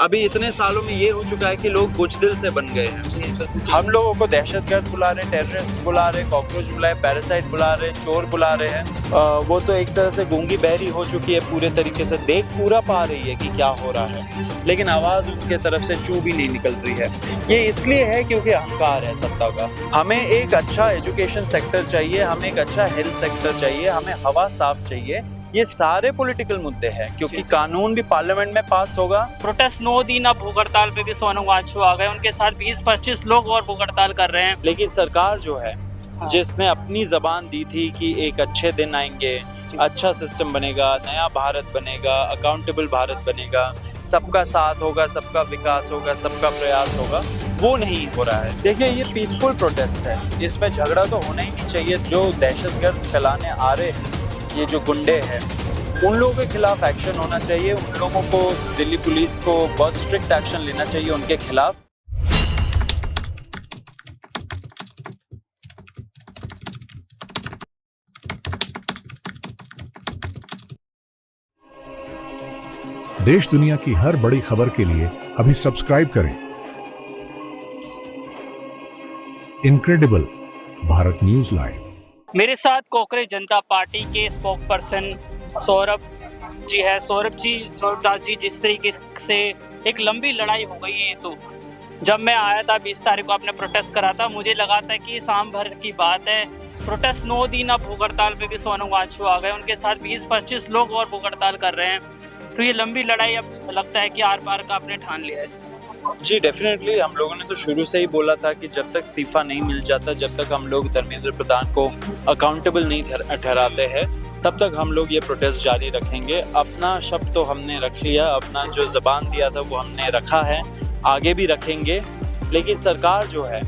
अभी इतने सालों में ये हो चुका है कि लोग बुज़दिल से बन गए हैं। हम लोगों को दहशतगर्द बुला रहे, टेररिस्ट बुला रहे, कॉकरोच बुलाए, पैरासाइट बुला रहे, चोर बुला रहे हैं। वो तो एक तरह से गूंगी बहरी हो चुकी है, पूरे तरीके से देख पूरा पा रही है कि क्या हो रहा है, लेकिन आवाज़ उनके तरफ से चू भी नहीं निकल रही है। ये इसलिए है क्योंकि अहंकार है सत्ता का। हमें एक अच्छा एजुकेशन सेक्टर चाहिए, हमें एक अच्छा हेल्थ सेक्टर चाहिए, हमें हवा साफ चाहिए। ये सारे पॉलिटिकल मुद्दे हैं, क्योंकि कानून भी पार्लियामेंट में पास होगा। प्रोटेस्ट 9 दिन अब भूख हड़ताल पे भी सोनम वांगचुक आ गए, उनके साथ 20-25 लोग और भूख हड़ताल कर रहे हैं। लेकिन सरकार जो है, जिसने अपनी जबान दी थी कि एक अच्छे दिन आएंगे, अच्छा सिस्टम बनेगा, नया भारत बनेगा, अकाउंटेबल भारत बनेगा, सबका साथ होगा, सबका विकास होगा, सबका प्रयास होगा, वो नहीं हो रहा है। देखिए, ये पीसफुल प्रोटेस्ट है, इसमें झगड़ा तो होना ही नहीं चाहिए। जो दहशतगर्द फैलाने आ रहे हैं, ये जो गुंडे हैं, उन लोगों के खिलाफ एक्शन होना चाहिए। उन लोगों को, दिल्ली पुलिस को बहुत स्ट्रिक्ट एक्शन लेना चाहिए उनके खिलाफ। देश दुनिया की हर बड़ी खबर के लिए अभी सब्सक्राइब करें इनक्रेडिबल भारत न्यूज लाइव। मेरे साथ कांग्रेस जनता पार्टी के स्पोक पर्सन सौरभ जी है। सौरभ दास जी, जिस तरीके से एक लंबी लड़ाई हो गई है, तो जब मैं आया था 20 तारीख को आपने प्रोटेस्ट करा था, मुझे लगा था कि शाम भर की बात है। प्रोटेस्ट 9 दिन अब भूख हड़ताल पे भी सोनम वांगचुक आ गए, उनके साथ 20-25 लोग और भूख हड़ताल कर रहे हैं। तो ये लंबी लड़ाई अब लगता है कि आर पार का आपने ठान लिया है। जी डेफिनेटली, हम लोगों ने तो शुरू से ही बोला था कि जब तक इस्तीफा नहीं मिल जाता, जब तक हम लोग धर्मेंद्र प्रधान को अकाउंटेबल नहीं ठहराते हैं, तब तक हम लोग ये प्रोटेस्ट जारी रखेंगे। अपना शब्द तो हमने रख लिया, अपना जो ज़बान दिया था वो हमने रखा है, आगे भी रखेंगे। लेकिन सरकार जो है,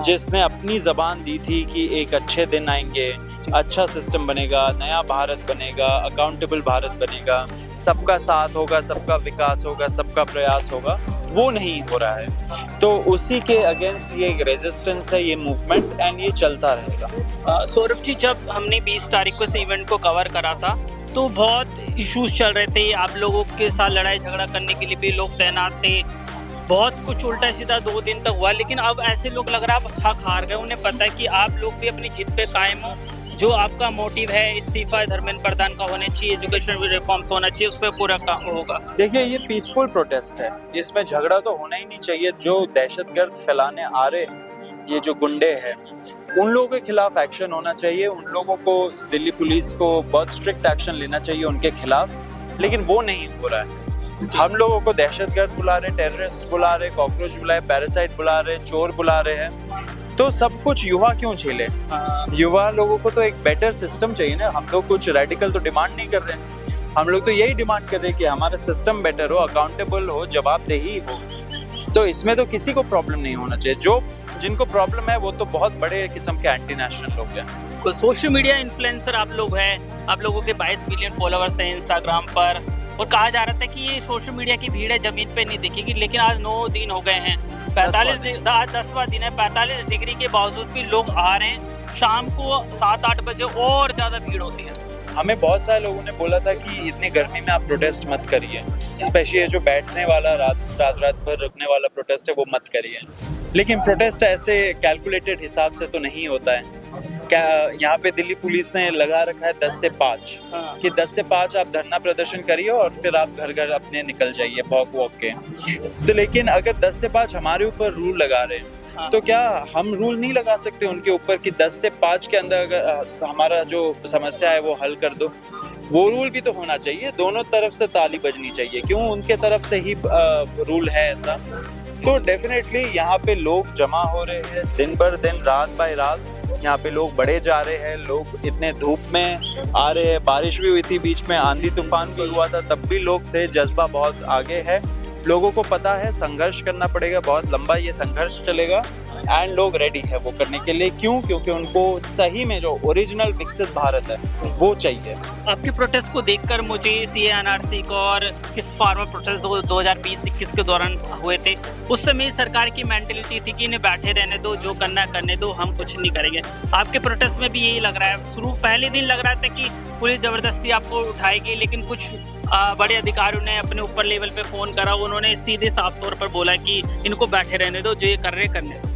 जिसने अपनी ज़बान दी थी कि एक अच्छे दिन आएंगे, अच्छा सिस्टम बनेगा, नया भारत बनेगा, अकाउंटेबल भारत बनेगा, सबका साथ होगा, सबका विकास होगा, सबका प्रयास होगा, वो नहीं हो रहा है। तो उसी के अगेंस्ट ये एक रेजिस्टेंस है, ये मूवमेंट, एंड ये चलता रहेगा। सौरभ जी, जब हमने 20 तारीख को इस इवेंट को कवर करा था, तो बहुत इश्यूज चल रहे थे। आप लोगों के साथ लड़ाई झगड़ा करने के लिए भी लोग तैनात थे, बहुत कुछ उल्टा सीधा 2 दिन तक हुआ। लेकिन अब ऐसे लोग लग रहा है आप थक हार गए, उन्हें पता है कि आप लोग भी अपनी जिद पे कायम हो। जो आपका मोटिव है, इस्तीफा धर्मेंद्र प्रधान का होना चाहिए, एजुकेशन रिफॉर्म्स होना चाहिए, उस पर पूरा काम होगा। देखिए, ये पीसफुल प्रोटेस्ट है, इसमें झगड़ा तो होना ही नहीं चाहिए। जो दहशतगर्द फैलाने आ रहे हैं, ये जो गुंडे हैं, उन लोगों के खिलाफ एक्शन होना चाहिए। उन लोगों को, दिल्ली पुलिस को बहुत स्ट्रिक्ट एक्शन लेना चाहिए उनके खिलाफ, लेकिन वो नहीं हो रहा है। हम लोगों को दहशतगर्द बुला रहे, टेररिस्ट बुला रहे, कॉकरोच बुलाए, पैरासाइट बुला रहे, चोर बुला रहे हैं। तो सब कुछ युवा क्यों झेले? युवा लोगों को तो एक बेटर सिस्टम चाहिए ना। हम लोग कुछ रेडिकल तो डिमांड नहीं कर रहे हैं, हम लोग तो यही डिमांड कर रहे हैं कि हमारा सिस्टम बेटर हो, अकाउंटेबल हो, जवाबदेही हो। तो इसमें तो किसी को प्रॉब्लम नहीं होना चाहिए। जिनको प्रॉब्लम है वो तो बहुत बड़े किस्म के एंटी नेशनल लोग हैं। सोशल मीडिया इन्फ्लुएंसर आप लोग हैं, आप लोगों के 22 मिलियन फॉलोअर्स हैं इंस्टाग्राम पर, और कहा जा रहा था कि ये सोशल मीडिया की भीड़ है, जमीन पे नहीं दिखेगी। लेकिन आज 9 दिन हो गए हैं, 10वां दिन है, 45 डिग्री के बावजूद भी लोग आ रहे हैं। शाम को 7-8 बजे और ज़्यादा भीड़ होती है। हमें बहुत सारे लोगों ने बोला था कि इतनी गर्मी में आप प्रोटेस्ट मत करिए, स्पेशली ये जो बैठने वाला, रात भर रुकने वाला प्रोटेस्ट है, वो मत करिए। लेकिन प्रोटेस्ट ऐसे कैलकुलेटेड हिसाब से तो नहीं होता है। क्या यहाँ पे दिल्ली पुलिस ने लगा रखा है 10 से 5 कि 10 से 5 आप धरना प्रदर्शन करिए और फिर आप घर घर अपने निकल जाइए वॉक के। तो लेकिन अगर 10 से 5 हमारे ऊपर रूल लगा रहे हैं, तो क्या हम रूल नहीं लगा सकते उनके ऊपर कि 10 से 5 के अंदर अगर हमारा जो समस्या है वो हल कर दो? वो रूल भी तो होना चाहिए, दोनों तरफ से ताली बजनी चाहिए। क्यों उनके तरफ से ही रूल है ऐसा? तो डेफिनेटली यहाँ पे लोग जमा हो रहे हैं, दिन भर दिन, रात बाय रात यहाँ पे लोग बढ़े जा रहे हैं। लोग इतने धूप में आ रहे हैं, बारिश भी हुई थी बीच में, आंधी तूफान भी हुआ था, तब भी लोग थे। जज्बा बहुत आगे है, लोगों को पता है संघर्ष करना पड़ेगा, बहुत लंबा ये संघर्ष चलेगा, एंड लोग रेडी है वो करने के लिए। क्यों? क्योंकि उनको सही में जो ओरिजिनल विकसित भारत है वो चाहिए। आपके प्रोटेस्ट को देखकर मुझे CA/NRC को और किस फार्मर प्रोटेस्ट 2020-21 के दौरान हुए थे, उस समय सरकार की मेंटेलिटी थी कि इन्हें बैठे रहने दो, जो करना है करने दो, हम कुछ नहीं करेंगे। आपके प्रोटेस्ट में भी यही लग रहा है? पहले दिन लग रहा था कि पुलिस जबरदस्ती आपको उठाएगी, लेकिन कुछ बड़े अधिकारियों ने अपने ऊपर लेवल पे फ़ोन करा, उन्होंने सीधे साफ तौर पर बोला कि इनको बैठे रहने दो, जो ये कर रहे करने दो।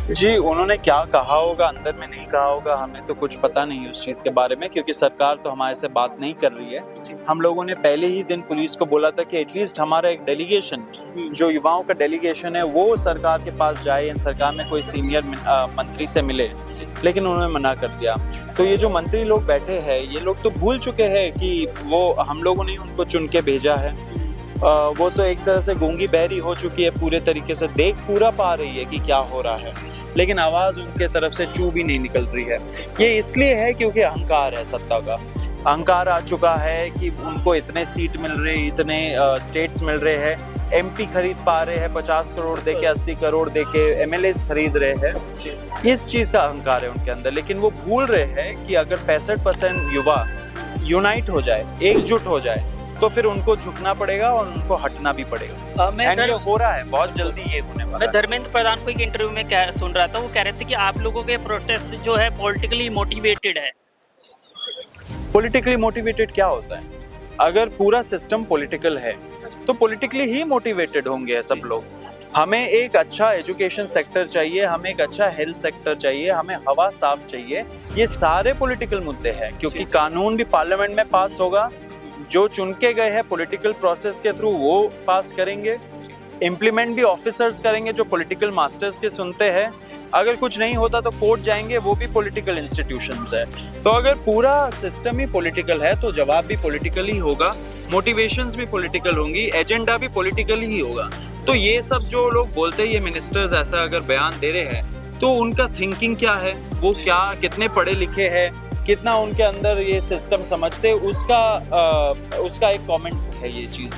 जी, उन्होंने क्या कहा होगा, अंदर में नहीं कहा होगा, हमें तो कुछ पता नहीं उस चीज़ के बारे में, क्योंकि सरकार तो हमारे से बात नहीं कर रही है। हम लोगों ने पहले ही दिन पुलिस को बोला था कि एटलीस्ट हमारा एक डेलीगेशन, जो युवाओं का डेलीगेशन है, वो सरकार के पास जाए, इन सरकार में कोई सीनियर मंत्री से मिले, लेकिन उन्होंने मना कर दिया। तो ये जो मंत्री लोग बैठे हैं, ये लोग तो भूल चुके हैं कि वो हम लोगों ने उनको चुन के भेजा है। वो तो एक तरह से गूंगी बहरी हो चुकी है, पूरे तरीके से देख पूरा पा रही है कि क्या हो रहा है, लेकिन आवाज़ उनके तरफ से चू भी नहीं निकल रही है। ये इसलिए है क्योंकि अहंकार है, सत्ता का अहंकार आ चुका है कि उनको इतने सीट मिल रहे, इतने स्टेट्स मिल रहे हैं, एमपी खरीद पा रहे हैं 50 करोड़ दे के, 80 करोड़ दे के एमएलएस खरीद रहे हैं। इस चीज़ का अहंकार है उनके अंदर, लेकिन वो भूल रहे हैं कि अगर 65% युवा यूनाइट हो जाए, एकजुट हो जाए, तो फिर उनको झुकना पड़ेगा और उनको हटना भी पड़ेगा। एंड ये हो रहा है, बहुत जल्दी ये होने वाला है। मैं धर्मेंद्र प्रधान को एक इंटरव्यू में सुन रहा था, वो कह रहे थे कि आप लोगों के प्रोटेस्ट जो है पॉलिटिकली मोटिवेटेड है। पॉलिटिकली मोटिवेटेड क्या होता है? अगर पूरा सिस्टम पॉलिटिकल है तो पॉलिटिकली ही मोटिवेटेड होंगे सब लोग। हमें एक अच्छा एजुकेशन सेक्टर चाहिए, हमें एक अच्छा हेल्थ सेक्टर चाहिए, हमें हवा साफ चाहिए। ये सारे पॉलिटिकल मुद्दे हैं, क्योंकि कानून भी पार्लियामेंट में पास होगा, जो चुन के गए हैं पॉलिटिकल प्रोसेस के थ्रू वो पास करेंगे, इम्प्लीमेंट भी ऑफिसर्स करेंगे जो पॉलिटिकल मास्टर्स के सुनते हैं। अगर कुछ नहीं होता तो कोर्ट जाएंगे, वो भी पॉलिटिकल इंस्टीट्यूशंस है। तो अगर पूरा सिस्टम ही पॉलिटिकल है तो जवाब भी पॉलिटिकल ही होगा, मोटिवेशंस भी पॉलिटिकल होंगी, एजेंडा भी पॉलिटिकल ही होगा। तो ये सब जो लोग बोलते हैं, ये मिनिस्टर्स ऐसा अगर बयान दे रहे हैं, तो उनका थिंकिंग क्या है, वो क्या कितने पढ़े लिखे हैं, कितना उनके अंदर ये सिस्टम समझते, उसका एक कमेंट है ये चीज़।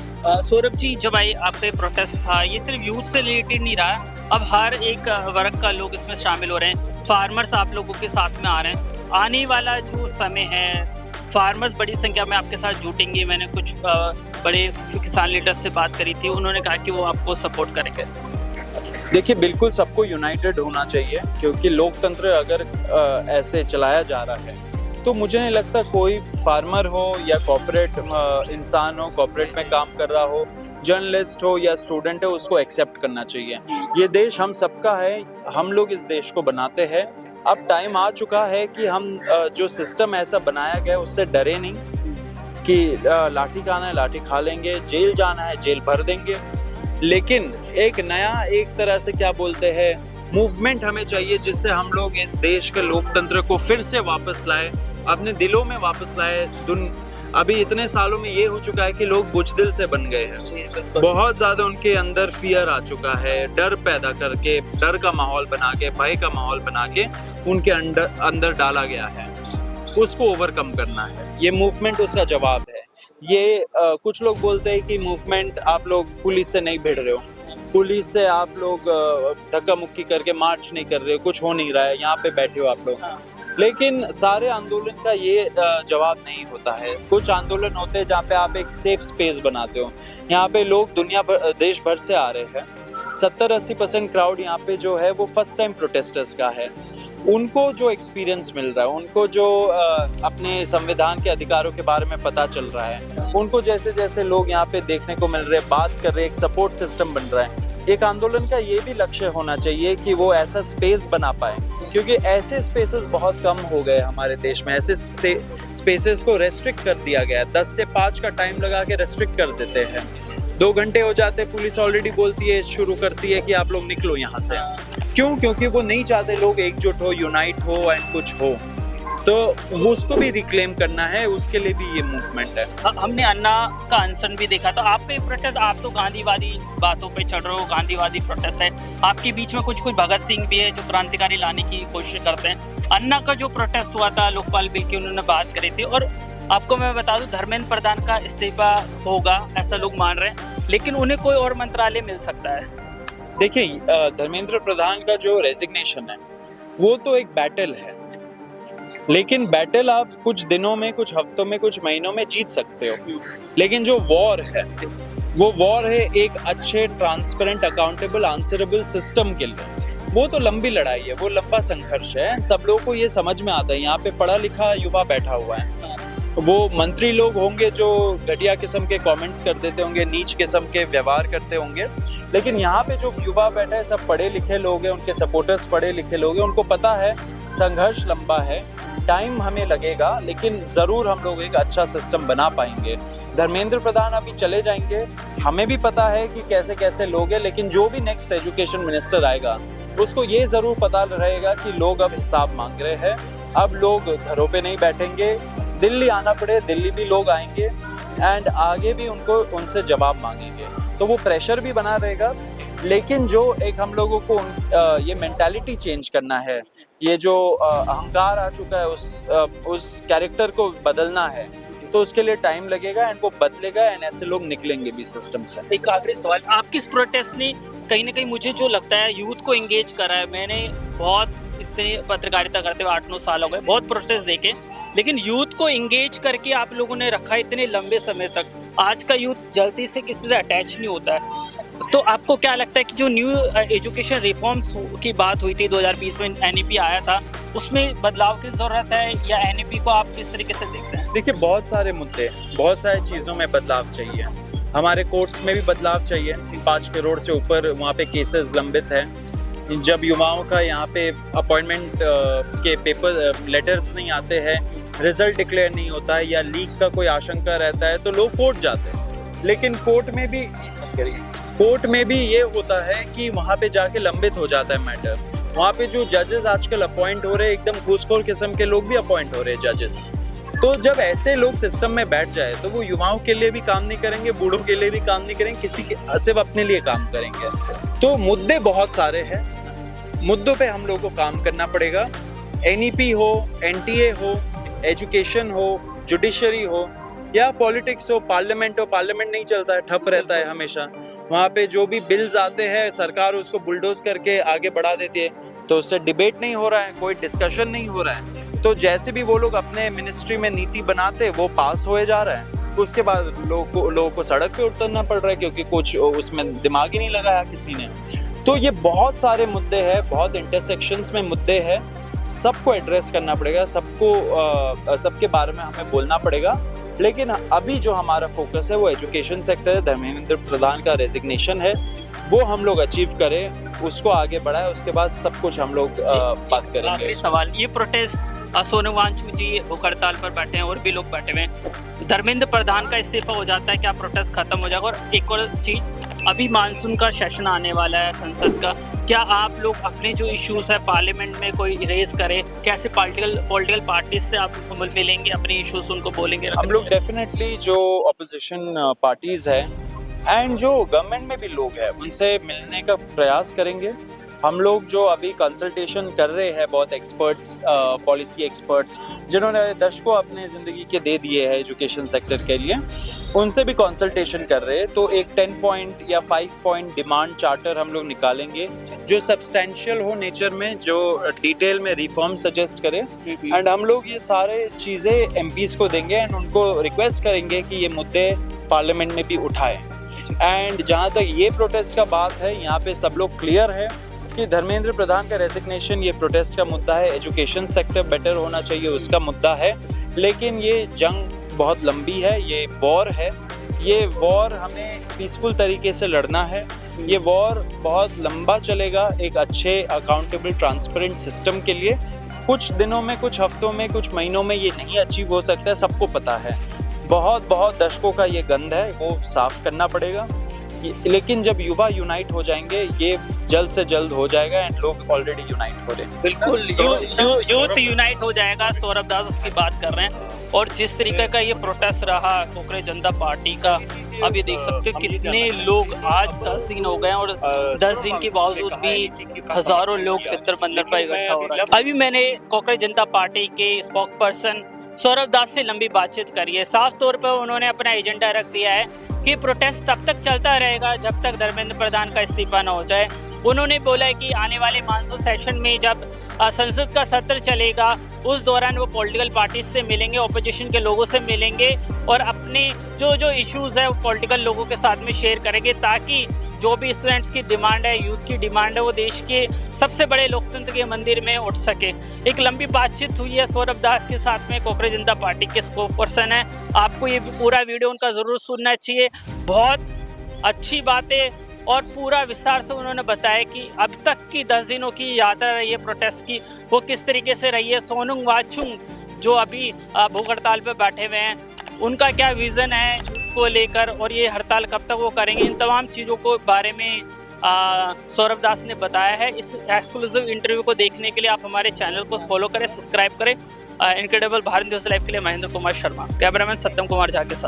सौरभ जी, जब आपका प्रोटेस्ट था, ये सिर्फ यूथ से रिलेटेड नहीं रहा, अब हर एक वर्ग का लोग इसमें शामिल हो रहे हैं। फार्मर्स आप लोगों के साथ में आ रहे हैं। आने वाला जो समय है, फार्मर्स बड़ी संख्या में आपके साथ जुटेंगे। मैंने कुछ बड़े किसान लीडर्स से बात करी थी, उन्होंने कहा कि वो आपको सपोर्ट करेंगे। देखिए, बिल्कुल सबको यूनाइटेड होना चाहिए, क्योंकि लोकतंत्र अगर ऐसे चलाया जा रहा है तो मुझे नहीं लगता कोई फार्मर हो या कॉर्पोरेट इंसान हो, कॉर्पोरेट में काम कर रहा हो, जर्नलिस्ट हो या स्टूडेंट हो, उसको एक्सेप्ट करना चाहिए। ये देश हम सबका है, हम लोग इस देश को बनाते हैं। अब टाइम आ चुका है कि हम जो सिस्टम ऐसा बनाया गया है उससे डरे नहीं कि लाठी खाना है लाठी खा लेंगे, जेल जाना है जेल भर देंगे, लेकिन एक नया, एक तरह से क्या बोलते हैं, मूवमेंट हमें चाहिए, जिससे हम लोग इस देश के लोकतंत्र को फिर से वापस लाए, अपने दिलों में वापस लाए। अभी इतने सालों में ये हो चुका है कि लोग बुज़दिल से बन गए हैं, बहुत ज़्यादा उनके अंदर फियर आ चुका है, डर पैदा करके, डर का माहौल बना के, भय का माहौल बना के उनके अंदर डाला गया है। उसको ओवरकम करना है, ये मूवमेंट उसका जवाब है। ये कुछ लोग बोलते हैं कि मूवमेंट आप लोग पुलिस से नहीं भिड़ रहे हो, पुलिस से आप लोग धक्का मुक्की करके मार्च नहीं कर रहे हो, कुछ हो नहीं रहा है, यहाँ पे बैठे हो आप लोग। लेकिन सारे आंदोलन का ये जवाब नहीं होता है। कुछ आंदोलन होते हैं जहाँ पे आप एक सेफ स्पेस बनाते हो। यहाँ पे लोग देश भर से आ रहे हैं, 70-80% क्राउड यहाँ पे जो है वो फर्स्ट टाइम प्रोटेस्टर्स का है। उनको जो एक्सपीरियंस मिल रहा है, उनको जो अपने संविधान के अधिकारों के बारे में पता चल रहा है, उनको जैसे जैसे लोग यहाँ पे देखने को मिल रहे हैं, बात कर रहे हैं, एक सपोर्ट सिस्टम बन रहा है। एक आंदोलन का ये भी लक्ष्य होना चाहिए कि वो ऐसा स्पेस बना पाए, क्योंकि ऐसे स्पेसेस बहुत कम हो गए हमारे देश में। ऐसे स्पेसेस को रेस्ट्रिक्ट कर दिया गया है, 10 से 5 का टाइम लगा के रेस्ट्रिक्ट कर देते हैं। 2 घंटे हो जाते, पुलिस ऑलरेडी बोलती है, शुरू करती है कि आप लोग निकलो यहाँ से। क्यों? क्योंकि वो नहीं चाहते लोग एकजुट हो, यूनाइट हो एंड कुछ हो। तो वो उसको भी रिक्लेम करना है, उसके लिए भी ये मूवमेंट है। हमने अन्ना का अनशन भी देखा, तो आपका ये प्रोटेस्ट, आप तो गांधीवादी बातों पे चढ़ रहे हो, गांधीवादी प्रोटेस्ट है, आपके बीच में कुछ भगत सिंह भी है जो क्रांतिकारी लाने की कोशिश करते हैं। अन्ना का जो प्रोटेस्ट हुआ था, लोकपाल बिल की उन्होंने बात करी थी, और आपको मैं बता दूं, धर्मेंद्र प्रधान का इस्तीफा होगा ऐसा लोग मान रहे हैं, लेकिन उन्हें कोई और मंत्रालय मिल सकता है। देखिए, धर्मेंद्र प्रधान का जो रेजिग्नेशन है वो तो एक बैटल है, लेकिन बैटल आप कुछ दिनों में, कुछ हफ्तों में, कुछ महीनों में जीत सकते हो। लेकिन जो वॉर है वो वॉर है एक अच्छे, ट्रांसपेरेंट, अकाउंटेबल, आंसरेबल सिस्टम के लिए। वो तो लंबी लड़ाई है, वो लंबा संघर्ष है, सब लोगों को ये समझ में आता है। यहाँ पे पढ़ा लिखा युवा बैठा हुआ है, वो मंत्री लोग होंगे जो घटिया किस्म के कमेंट्स कर देते होंगे, नीच किस्म के व्यवहार करते होंगे, लेकिन यहाँ पे जो युवा बैठा है सब पढ़े लिखे लोग हैं, उनके सपोर्टर्स पढ़े लिखे लोग हैं, उनको पता है संघर्ष लंबा है, टाइम हमें लगेगा, लेकिन ज़रूर हम लोग एक अच्छा सिस्टम बना पाएंगे। धर्मेंद्र प्रधान अभी चले जाएंगे, हमें भी पता है कि कैसे कैसे लोग हैं, लेकिन जो भी नेक्स्ट एजुकेशन मिनिस्टर आएगा उसको ये ज़रूर पता रहेगा कि लोग अब हिसाब मांग रहे हैं, अब लोग घरों पे नहीं बैठेंगे, दिल्ली आना पड़े दिल्ली भी लोग आएंगे एंड आगे भी उनको उनसे जवाब मांगेंगे, तो वो प्रेशर भी बना रहेगा। लेकिन जो एक हम लोगों को ये मेंटालिटी चेंज करना है, ये जो अहंकार आ चुका है उस कैरेक्टर को बदलना है, तो उसके लिए टाइम लगेगा एंड वो बदलेगा एंड ऐसे लोग निकलेंगे भी सिस्टम से। एक आखिरी सवाल, आपकी इस प्रोटेस्ट ने कहीं ना कहीं मुझे जो लगता है यूथ को एंगेज करा है। मैंने बहुत इतनी पत्रकारिता करते हुए 8-9 साल हो गए, बहुत प्रोटेस्ट देखे, लेकिन यूथ को एंगेज करके आप लोगों ने रखा इतने लंबे समय तक। आज का यूथ जल्दी से किसी से अटैच नहीं होता है, तो आपको क्या लगता है कि जो न्यू एजुकेशन रिफॉर्म्स की बात हुई थी 2020 में एनईपी आया था, उसमें बदलाव की ज़रूरत है या एनईपी को आप किस तरीके से देखते हैं? देखिए, बहुत सारे मुद्दे, बहुत सारी चीज़ों में बदलाव चाहिए। हमारे कोर्ट्स में भी बदलाव चाहिए, 5 करोड़ से ऊपर वहाँ पे केसेस लंबित हैं। जब युवाओं का यहाँ पे अपॉइंटमेंट के पेपर लेटर्स नहीं आते हैं, रिजल्ट डिक्लेयर नहीं होता है या लीक का कोई आशंका रहता है, तो लोग कोर्ट जाते हैं। लेकिन कोर्ट में भी ये होता है कि वहाँ पे जाके लंबित हो जाता है मैटर। वहाँ पे जो जजेस आजकल अपॉइंट हो रहे हैं, एकदम घूसखोर किस्म के लोग भी अपॉइंट हो रहे हैं जजेस। तो जब ऐसे लोग सिस्टम में बैठ जाए तो वो युवाओं के लिए भी काम नहीं करेंगे, बूढ़ों के लिए भी काम नहीं करेंगे, किसी के सिर्फ अपने लिए काम करेंगे। तो मुद्दे बहुत सारे हैं, मुद्दों पे हम लोग को काम करना पड़ेगा। एनईपी हो, एनटीए हो, एजुकेशन हो, जुडिशरी हो या पॉलिटिक्स हो, पार्लियामेंट नहीं चलता है, ठप रहता है हमेशा। वहाँ पे जो भी बिल्स आते हैं सरकार उसको बुलडोज करके आगे बढ़ा देती है, तो उससे डिबेट नहीं हो रहा है, कोई डिस्कशन नहीं हो रहा है। तो जैसे भी वो लोग अपने मिनिस्ट्री में नीति बनाते वो पास होए जा रहा है, उसके बाद लोगों को सड़क पे उतरना पड़ रहा है क्योंकि कुछ उसमें दिमाग ही नहीं लगाया किसी ने। तो ये बहुत सारे मुद्दे हैं, बहुत इंटरसेक्शंस में मुद्दे हैं, सबको एड्रेस करना पड़ेगा, सबके बारे में हमें बोलना पड़ेगा। लेकिन अभी जो हमारा फोकस है वो एजुकेशन सेक्टर है। धर्मेंद्र प्रधान का रेजिग्नेशन है, वो हम लोग अचीव करें, उसको आगे बढ़ाए, उसके बाद सब कुछ हम लोग बात करेंगे। आखिरी सवाल, ये प्रोटेस्ट सोनू वांगचुक जी भूख हड़ताल पर बैठे हैं और भी लोग बैठे हुए हैं, धर्मेंद्र प्रधान का इस्तीफा हो जाता है, क्या प्रोटेस्ट खत्म हो जाएगा? और एक और चीज़, अभी मानसून का सेशन आने वाला है संसद का, क्या आप लोग अपने जो इश्यूज है पार्लियामेंट में कोई रेज करें? कैसे पॉलिटिकल पार्टीज से आप मिलेंगे, अपने इश्यूज उनको बोलेंगे? हम लोग डेफिनेटली जो अपोजिशन पार्टीज है एंड जो गवर्नमेंट में भी लोग हैं उनसे मिलने का प्रयास करेंगे। हम लोग जो अभी कंसल्टेशन कर रहे हैं, बहुत एक्सपर्ट्स, पॉलिसी एक्सपर्ट्स जिन्होंने दशकों अपने ज़िंदगी के दे दिए हैं एजुकेशन सेक्टर के लिए, उनसे भी कंसल्टेशन कर रहे हैं। तो एक 10 पॉइंट या 5 पॉइंट डिमांड चार्टर हम लोग निकालेंगे जो सब्सटेंशियल हो नेचर में, जो डिटेल में रिफॉर्म सजेस्ट करे एंड हम लोग ये सारे चीज़ें एमपीज़ को देंगे एंड उनको रिक्वेस्ट करेंगे कि ये मुद्दे पार्लियामेंट में भी उठाएं। एंड जहाँ तक ये प्रोटेस्ट का बात है, यहाँ पे सब लोग क्लियर है कि धर्मेंद्र प्रधान का रेजिग्नेशन ये प्रोटेस्ट का मुद्दा है, एजुकेशन सेक्टर बेटर होना चाहिए उसका मुद्दा है, लेकिन ये जंग बहुत लंबी है, ये वॉर है, ये वॉर हमें पीसफुल तरीके से लड़ना है, ये वॉर बहुत लंबा चलेगा एक अच्छे अकाउंटेबल ट्रांसपेरेंट सिस्टम के लिए। कुछ दिनों में, कुछ हफ्तों में, कुछ महीनों में ये नहीं अचीव हो सकता है, सबको पता है। बहुत दशकों का ये गंद है, वो साफ करना पड़ेगा। लेकिन जब युवा यूनाइट हो जाएंगे ये जल्द से जल्द हो जाएगा एंड लोग ऑलरेडी यूनाइट हो रहे हैं। बिल्कुल, यूथ यूनाइट हो जाएगा, सौरभ दास उसकी बात कर रहे हैं। और जिस तरीके का ये प्रोटेस्ट रहा कांग्रेस जनता पार्टी का, अब ये देख सकते हो कितने लोग, आज 10 दिन हो गए और 10 दिन के बावजूद भी हजारों लोग चित्र मंदिर पर इकट्ठा हो रहे हैं। अभी मैंने कांग्रेस जनता पार्टी के स्पोक पर्सन सौरभ दास से लंबी बातचीत करी है। साफ तौर पर उन्होंने अपना एजेंडा रख दिया है कि प्रोटेस्ट तब तक चलता रहेगा जब तक धर्मेंद्र प्रधान का इस्तीफा न हो जाए। उन्होंने बोला है कि आने वाले मानसून सेशन में जब संसद का सत्र चलेगा उस दौरान वो पॉलिटिकल पार्टीज से मिलेंगे, ऑपोजिशन के लोगों से मिलेंगे और अपने जो इश्यूज़ है वो पॉलिटिकल लोगों के साथ में शेयर करेंगे, ताकि जो भी स्टूडेंट्स की डिमांड है, यूथ की डिमांड है, वो देश के सबसे बड़े लोकतंत्र के मंदिर में उठ सके। एक लंबी बातचीत हुई है सौरभ दास के साथ में, कांग्रेस जनता पार्टी के स्पोक पर्सन है। आपको ये पूरा वीडियो उनका ज़रूर सुनना चाहिए। बहुत अच्छी बातें और पूरा विस्तार से उन्होंने बताया कि अब तक की 10 दिनों की यात्रा रही है प्रोटेस्ट की, वो किस तरीके से रही है। सोनुंग वाचुंग जो अभी भूख हड़ताल पर बैठे हुए हैं, उनका क्या विज़न है यूथ को लेकर और ये हड़ताल कब तक वो करेंगे, इन तमाम चीज़ों को बारे में सौरभ दास ने बताया है। इस एक्सक्लूसिव इंटरव्यू को देखने के लिए आप हमारे चैनल को फॉलो करें, सब्सक्राइब करें। इनक्रेडिबल भारत न्यूज़ लाइव के लिए महेंद्र कुमार शर्मा, कैमरामैन सत्यम कुमार झा के साथ।